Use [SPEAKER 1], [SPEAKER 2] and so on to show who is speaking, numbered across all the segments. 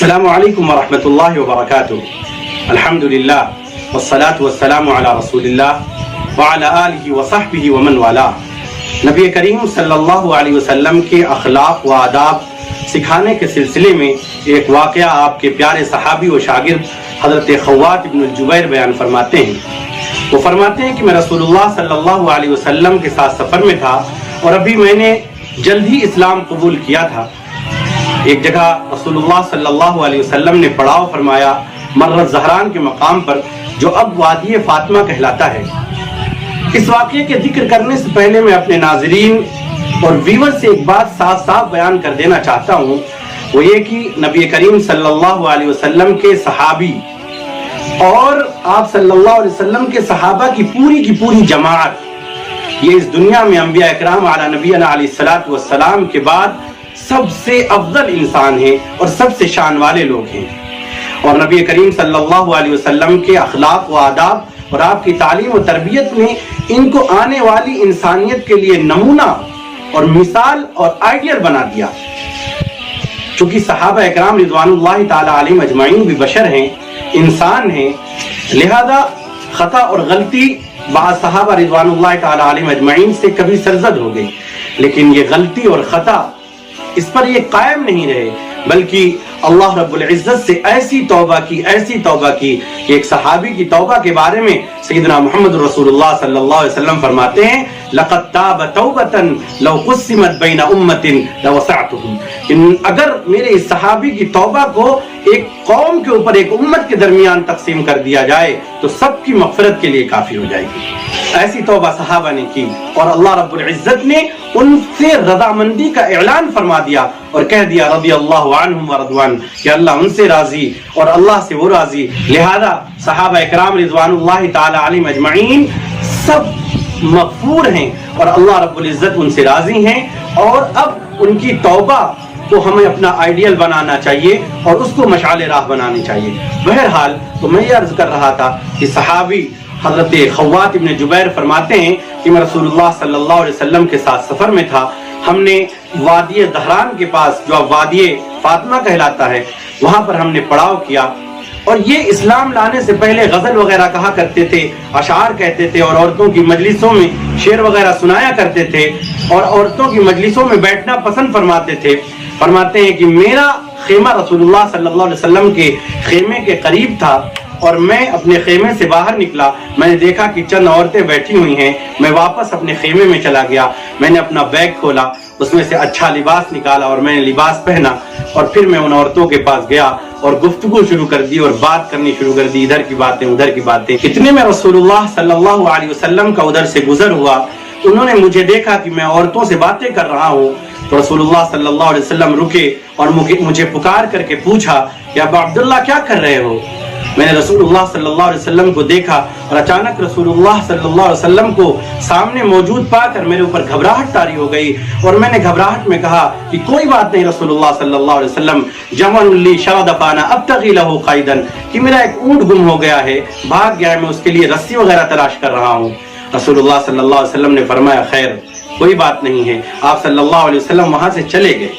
[SPEAKER 1] السلام علیکم ورحمۃ اللہ وبرکاتہ. الحمدللہ والصلاة والسلام علی رسول اللہ وعلی آلہ وصحبہ ومن والاه. نبی کریم صلی اللہ علیہ وسلم کے اخلاق و آداب سکھانے کے سلسلے میں ایک واقعہ آپ کے پیارے صحابی و شاگرد حضرت خوات ابن الجبیر بیان فرماتے ہیں. وہ فرماتے ہیں کہ میں رسول اللہ صلی اللہ علیہ وسلم کے ساتھ سفر میں تھا اور ابھی میں نے جلد ہی اسلام قبول کیا تھا. ایک جگہ رسول اللہ صلی اللہ علیہ وسلم نے پڑاؤ فرمایا مرہ زہران کے مقام پر جو اب وادی فاطمہ کہلاتا ہے. اس واقعے کے ذکر کرنے سے پہلے میں اپنے ناظرین اور ویور سے ایک بات صاف صاف بیان کر دینا چاہتا ہوں. وہ یہ کہ نبی کریم صلی اللہ علیہ وسلم کے صحابی اور آپ صلی اللہ علیہ وسلم کے صحابہ کی پوری جماعت یہ اس دنیا میں انبیاء اکرام علی نبینا علیہ الصلوۃ والسلام کے بعد سب سے افضل انسان ہیں اور سب سے شان والے لوگ ہیں. اور نبی کریم صلی اللہ علیہ وسلم کے اخلاق و آداب اور آپ کی تعلیم و تربیت نے ان کو آنے والی انسانیت کے لیے نمونہ اور مثال اور آئیڈیل بنا دیا. چونکہ صحابہ اکرام رضوان اللہ تعالی علیہم اجمعین بھی بشر ہیں، انسان ہیں، لہذا خطا اور غلطی بعض صحابہ رضوان اللہ تعالی علیہم اجمعین سے کبھی سرزد ہو گئی، لیکن یہ غلطی اور خطا اس پر یہ قائم نہیں رہے، بلکہ اللہ رب العزت سے ایسی توبہ کی کہ ایک صحابی کی توبہ کے بارے میں سیدنا محمد رسول اللہ صلی اللہ علیہ وسلم فرماتے ہیں لَقَدْ تَابَ تَوْبَةً لَوْ قُسِّمَتْ بَيْنَ أُمَّةٍ لَوَسَعْتُهُمْ. اگر میرے اس صحابی کی توبہ کو ایک قوم کے اوپر ایک امت کے درمیان تقسیم کر دیا جائے تو سب کی مغفرت کے لیے کافی ہو جائے گی. ایسی توبہ صحابہ نے کی اور اللہ رب العزت نے ان سے رضامندی کا اعلان فرما دیا اور کہہ دیا رضی اللہ عنہم ورضوان کہ اللہ ان سے راضی اور اللہ سے وہ راضی. لہذا صحابہ اکرام رضوان اللہ تعالی علیہم اجمعین سب مغفور ہیں اور اللہ رب العزت ان سے راضی ہیں. اور اب ان کی توبہ کو ہمیں اپنا آئیڈیل بنانا چاہیے اور اس کو مشعل راہ بنانی چاہیے. بہرحال تو میں یہ عرض کر رہا تھا کہ صحابی حضرت خوات ابن جبیر فرماتے ہیں کہ میں رسول اللہ صلی اللہ علیہ وسلم کے ساتھ سفر میں تھا. ہم نے وادی دہران کے پاس جو اب وادی فاطمہ کہلاتا ہے وہاں پر ہم نے پڑاؤ کیا. اور یہ اسلام لانے سے پہلے غزل وغیرہ کہا کرتے تھے، اشعار کہتے تھے اور عورتوں کی مجلسوں میں شعر وغیرہ سنایا کرتے تھے اور عورتوں کی مجلسوں میں بیٹھنا پسند فرماتے تھے. فرماتے ہیں کہ میرا خیمہ رسول اللہ صلی اللہ علیہ وسلم کے خیمے کے قریب تھا اور میں اپنے خیمے سے باہر نکلا. میں نے دیکھا کہ چند عورتیں بیٹھی ہوئی ہیں. میں واپس اپنے خیمے میں چلا گیا. میں نے اپنا بیگ کھولا، اس میں سے اچھا لباس نکالا اور میں نے لباس پہنا اور پھر میں ان عورتوں کے پاس گیا اور گفتگو شروع کر دی اور بات کرنی شروع کر دی، ادھر کی باتیں ادھر کی باتیں. اتنے میں رسول اللہ صلی اللہ علیہ وسلم کا ادھر سے گزر ہوا. انہوں نے مجھے دیکھا کہ میں عورتوں سے باتیں کر رہا ہوں تو رسول اللہ صلی اللہ علیہ وسلم رکے اور مجھے پکار کر کے پوچھا کہ ابا عبداللہ کیا کر رہے ہو؟ میں نے رسول اللہ صلی اللہ علیہ وسلم کو دیکھا اور اچانک رسول اللہ صلی اللہ علیہ وسلم کو سامنے موجود پا کر میرے اوپر گھبراہٹ طاری ہو گئی اور میں نے گھبراہٹ میں کہا کہ کوئی بات نہیں رسول اللہ صلی اللہ علیہ وسلم، جمل لی شرد فانا ابتغی لہ قیدا، کہ میرا ایک اونٹ گم ہو گیا ہے، بھاگ گیا ہے، میں اس کے لیے رسی وغیرہ تلاش کر رہا ہوں. رسول اللہ صلی اللہ علیہ وسلم نے فرمایا خیر کوئی بات نہیں ہے. آپ صلی اللہ علیہ وسلم وہاں سے چلے گئے.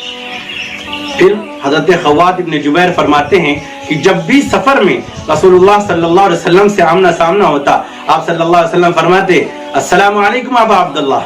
[SPEAKER 1] پھر حضرت خوات ابن جبیر فرماتے ہیں کہ جب بھی سفر میں رسول اللہ صلی اللہ علیہ وسلم سے آمنا سامنا ہوتا آپ صلی اللہ علیہ وسلم فرماتے السلام علیکم ابا عبداللہ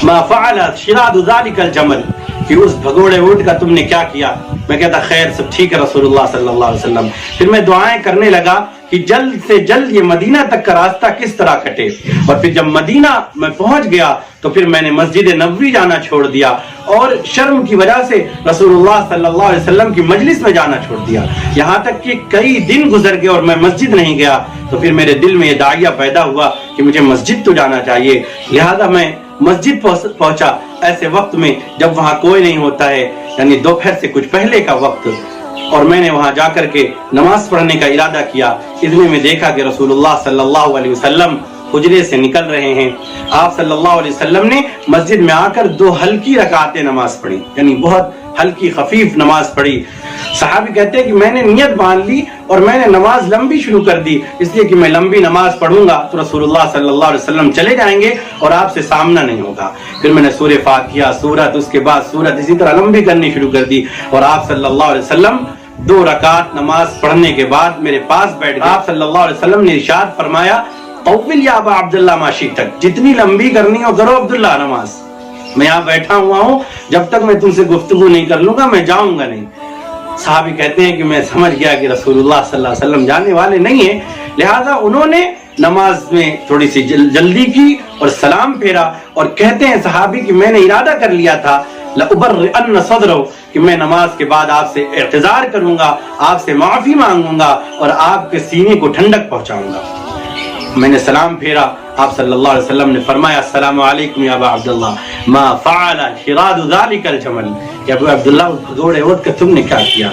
[SPEAKER 1] ما فعل شراد ذلك الجمل، کہ اس بھگوڑے اونٹ کا تم نے کیا کیا؟ میں کہتا خیر سب ٹھیک ہے رسول اللہ صلی اللہ علیہ وسلم. پھر میں دعائیں کرنے لگا کہ جلد سے جلد یہ مدینہ تک کا راستہ کس طرح کٹے. اور پھر جب مدینہ میں پہنچ گیا تو پھر میں نے مسجد نبوی جانا چھوڑ دیا اور شرم کی وجہ سے رسول اللہ صلی اللہ علیہ وسلم کی مجلس میں جانا چھوڑ دیا. یہاں تک کہ کئی دن گزر گئے اور میں مسجد نہیں گیا. تو پھر میرے دل میں یہ داعیہ پیدا ہوا کہ مجھے مسجد تو جانا چاہیے. لہذا میں مسجد پہنچا ایسے وقت میں جب وہاں کوئی نہیں ہوتا ہے، یعنی دوپہر سے کچھ پہلے کا وقت، اور میں نے وہاں جا کر کے نماز پڑھنے کا ارادہ کیا. اتنے میں دیکھا کہ رسول اللہ صلی اللہ علیہ وسلم حجرے سے نکل رہے ہیں. آپ صلی اللہ علیہ وسلم نے مسجد میں آ کر 2 ہلکی رکعتیں نماز پڑھی، یعنی بہت ہلکی خفیف نماز پڑھی. صحابی کہتے ہیں کہ میں نے نیت باندھ لی اور میں نے نماز لمبی شروع کر دی، اس لیے کہ میں لمبی نماز پڑھوں گا تو رسول اللہ صلی اللہ علیہ وسلم چلے جائیں گے اور آپ سے سامنا نہیں ہوگا. پھر میں نے سورہ فاتحہ، سورت، اس کے بعد سورت اسی طرح لمبی کرنی شروع کر دی اور آپ صلی اللہ علیہ وسلم 2 رکعت نماز پڑھنے کے بعد میرے پاس بیٹھ گئے. آپ صلی اللہ علیہ وسلم نے ارشاد فرمایا طول یا ابا عبداللہ ما شئت، جتنی لمبی کرنی ہو کرو عبداللہ نماز، میں یہاں بیٹھا ہوا ہوں، جب تک میں تم سے گفتگو نہیں کر لوں گا میں جاؤں گا نہیں. صحابی کہتے ہیں کہ میں سمجھ گیا کہ رسول اللہ صلی اللہ علیہ وسلم جانے والے نہیں ہیں، لہذا انہوں نے نماز میں تھوڑی سی جلدی کی اور سلام پھیرا، اور کہتے ہیں صحابی کہ میں نے ارادہ کر لیا تھا لأبرئن صدرہ، کہ میں نماز کے بعد آپ سے اعتذار کروں گا، آپ سے معافی مانگوں گا اور آپ کے سینے کو ٹھنڈک پہنچاؤں گا. میں نے سلام پھیرا، آپ صلی اللہ علیہ وسلم نے فرمایا السلام علیکم یا ابا عبداللہ ما فعل شراد ذلك الجمل، کہ ابو عبداللہ گھوڑے اونٹ کا تم نے کیا کیا؟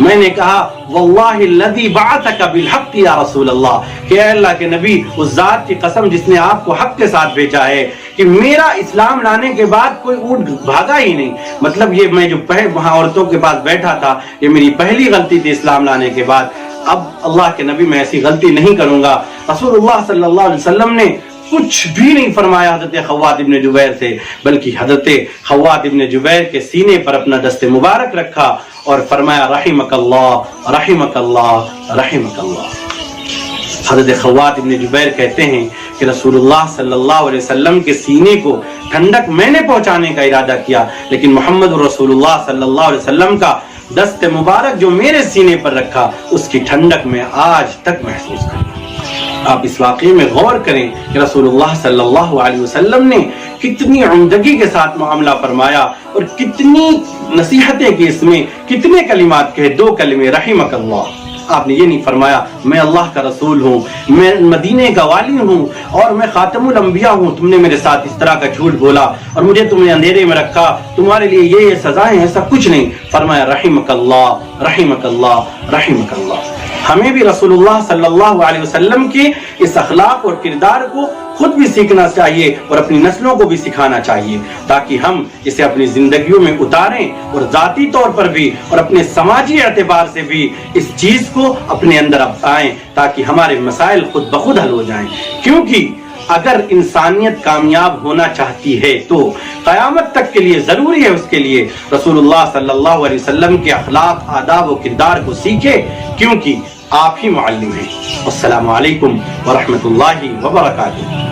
[SPEAKER 1] میں نے کہا واللہ الذی بعثک بالحق یا رسول اللہ، کہ اے اللہ کے نبی اس ذات کی قسم جس نے آپ کو حق کے ساتھ بھیجا ہے کہ میرا اسلام لانے کے بعد کوئی اونٹ بھاگا ہی نہیں. مطلب یہ میں جو وہاں عورتوں کے پاس بیٹھا تھا یہ میری پہلی غلطی تھی اسلام لانے کے بعد، اب اللہ کے نبی میں ایسی غلطی نہیں کروں گا. رسول اللہ صلی اللہ علیہ وسلم نے کچھ بھی نہیں فرمایا حضرت خوات ابن جبیر سے، بلکہ حضرت خوات ابن جبیر کے سینے پر اپنا دست مبارک رکھا اور فرمایا رحمک اللہ رحمک اللہ رحمک اللہ. حضرت خوات ابن جبیر کہتے ہیں کہ رسول اللہ صلی اللہ علیہ وسلم کے سینے کو ٹھنڈک میں نے پہنچانے کا ارادہ کیا، لیکن محمد رسول اللہ صلی اللہ علیہ وسلم کا دست مبارک جو میرے سینے پر رکھا اس کی ٹھنڈک میں آج تک محسوس کروں. آپ اس واقعے میں غور کریں کہ رسول اللہ صلی اللہ علیہ وسلم نے کتنی عمدگی کے ساتھ معاملہ فرمایا اور کتنی نصیحتیں کی، اس میں کتنے کلمات کہے، 2 کلمے رحمک اللہ. آپ نے یہ نہیں فرمایا میں اللہ کا رسول ہوں، میں مدینے کا والی ہوں اور میں خاتم الانبیاء ہوں، تم نے میرے ساتھ اس طرح کا جھوٹ بولا اور مجھے تم نے اندھیرے میں رکھا، تمہارے لیے یہ سزائیں، ایسا کچھ نہیں. فرمایا رحمک اللہ رحمک اللہ رحمک اللہ. ہمیں بھی رسول اللہ صلی اللہ علیہ وسلم کے اس اخلاق اور کردار کو خود بھی سیکھنا چاہیے اور اپنی نسلوں کو بھی سکھانا چاہیے، تاکہ ہم اسے اپنی زندگیوں میں اتاریں اور ذاتی طور پر بھی اور اپنے سماجی اعتبار سے بھی اس چیز کو اپنے اندر اپنائیں، تاکہ ہمارے مسائل خود بخود حل ہو جائیں. کیونکہ اگر انسانیت کامیاب ہونا چاہتی ہے تو قیامت تک کے لیے ضروری ہے اس کے لیے رسول اللہ صلی اللہ علیہ وسلم کے اخلاق، آداب و کردار کو سیکھے، کیونکہ آپ ہی معلم ہیں. السلام علیکم ورحمۃ اللہ وبرکاتہ.